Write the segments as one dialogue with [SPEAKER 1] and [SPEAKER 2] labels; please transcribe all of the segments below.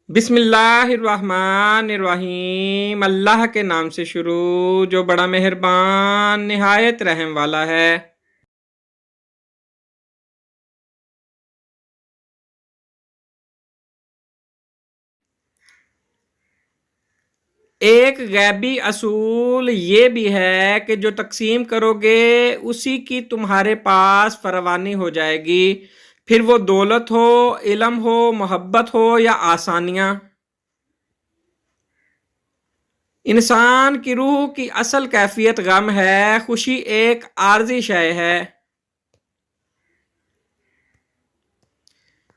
[SPEAKER 1] بسم اللہ الرحمن الرحیم، اللہ کے نام سے شروع جو بڑا مہربان نہایت رحم والا ہے۔ ایک غیبی اصول یہ بھی ہے کہ جو تقسیم کرو گے اسی کی تمہارے پاس فراوانی ہو جائے گی، پھر وہ دولت ہو، علم ہو، محبت ہو یا آسانیاں۔ انسان کی روح کی اصل کیفیت غم ہے، خوشی ایک عارضی شے ہے۔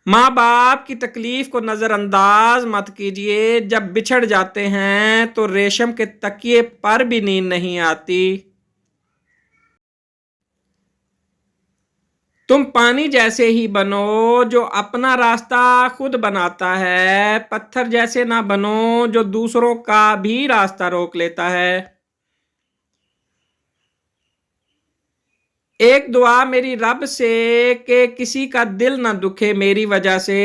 [SPEAKER 1] ماں باپ کی تکلیف کو نظر انداز مت کیجیے، جب بچھڑ جاتے ہیں تو ریشم کے تکیے پر بھی نیند نہیں آتی۔ تم پانی جیسے ہی بنو جو اپنا راستہ خود بناتا ہے، پتھر جیسے نہ بنو جو دوسروں کا بھی راستہ روک لیتا ہے۔ ایک دعا میری رب سے کہ کسی کا دل نہ دکھے میری وجہ سے،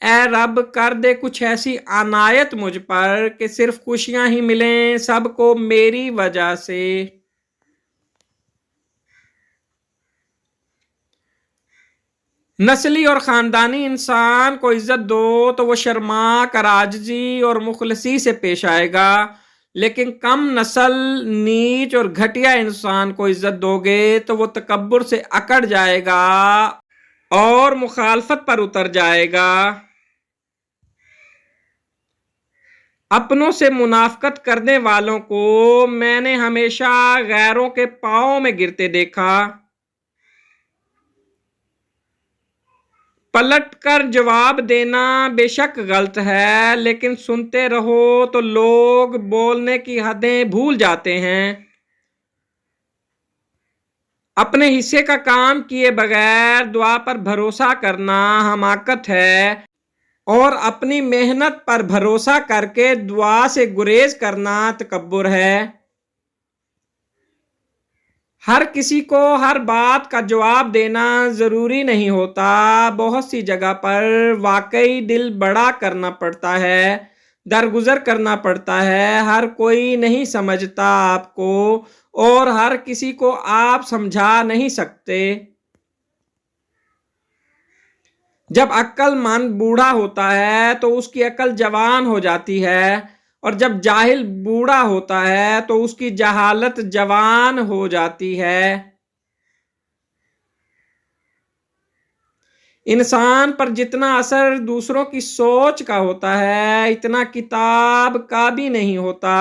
[SPEAKER 1] اے رب کر دے کچھ ایسی عنایت مجھ پر کہ صرف خوشیاں ہی ملیں سب کو میری وجہ سے۔ نسلی اور خاندانی انسان کو عزت دو تو وہ شرما کر عاجزی اور مخلصی سے پیش آئے گا، لیکن کم نسل، نیچ اور گھٹیا انسان کو عزت دو گے تو وہ تکبر سے اکڑ جائے گا اور مخالفت پر اتر جائے گا۔ اپنوں سے منافقت کرنے والوں کو میں نے ہمیشہ غیروں کے پاؤں میں گرتے دیکھا۔ پلٹ کر جواب دینا بے شک غلط ہے، لیکن سنتے رہو تو لوگ بولنے کی حدیں بھول جاتے ہیں۔ اپنے حصے کا کام کیے بغیر دعا پر بھروسہ کرنا حماقت ہے، اور اپنی محنت پر بھروسہ کر کے دعا سے گریز کرنا تکبر ہے۔ ہر کسی کو ہر بات کا جواب دینا ضروری نہیں ہوتا، بہت سی جگہ پر واقعی دل بڑا کرنا پڑتا ہے، درگزر کرنا پڑتا ہے۔ ہر کوئی نہیں سمجھتا آپ کو اور ہر کسی کو آپ سمجھا نہیں سکتے۔ جب عقل مند بوڑھا ہوتا ہے تو اس کی عقل جوان ہو جاتی ہے، اور جب جاہل بوڑھا ہوتا ہے تو اس کی جہالت جوان ہو جاتی ہے۔ انسان پر جتنا اثر دوسروں کی سوچ کا ہوتا ہے اتنا کتاب کا بھی نہیں ہوتا۔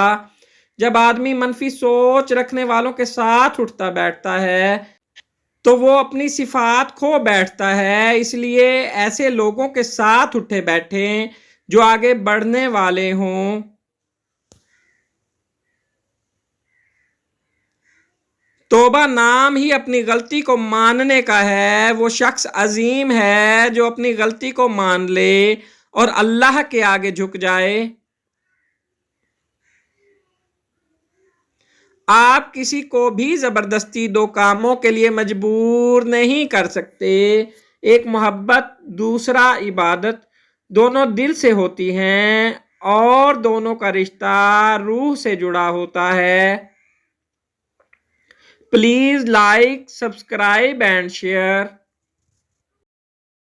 [SPEAKER 1] جب آدمی منفی سوچ رکھنے والوں کے ساتھ اٹھتا بیٹھتا ہے تو وہ اپنی صفات کھو بیٹھتا ہے، اس لیے ایسے لوگوں کے ساتھ اٹھے بیٹھیں جو آگے بڑھنے والے ہوں۔ توبہ نام ہی اپنی غلطی کو ماننے کا ہے، وہ شخص عظیم ہے جو اپنی غلطی کو مان لے اور اللہ کے آگے جھک جائے۔ آپ کسی کو بھی زبردستی دو کاموں کے لیے مجبور نہیں کر سکتے، ایک محبت، دوسرا عبادت، دونوں دل سے ہوتی ہیں اور دونوں کا رشتہ روح سے جڑا ہوتا ہے۔ Please like, subscribe and share.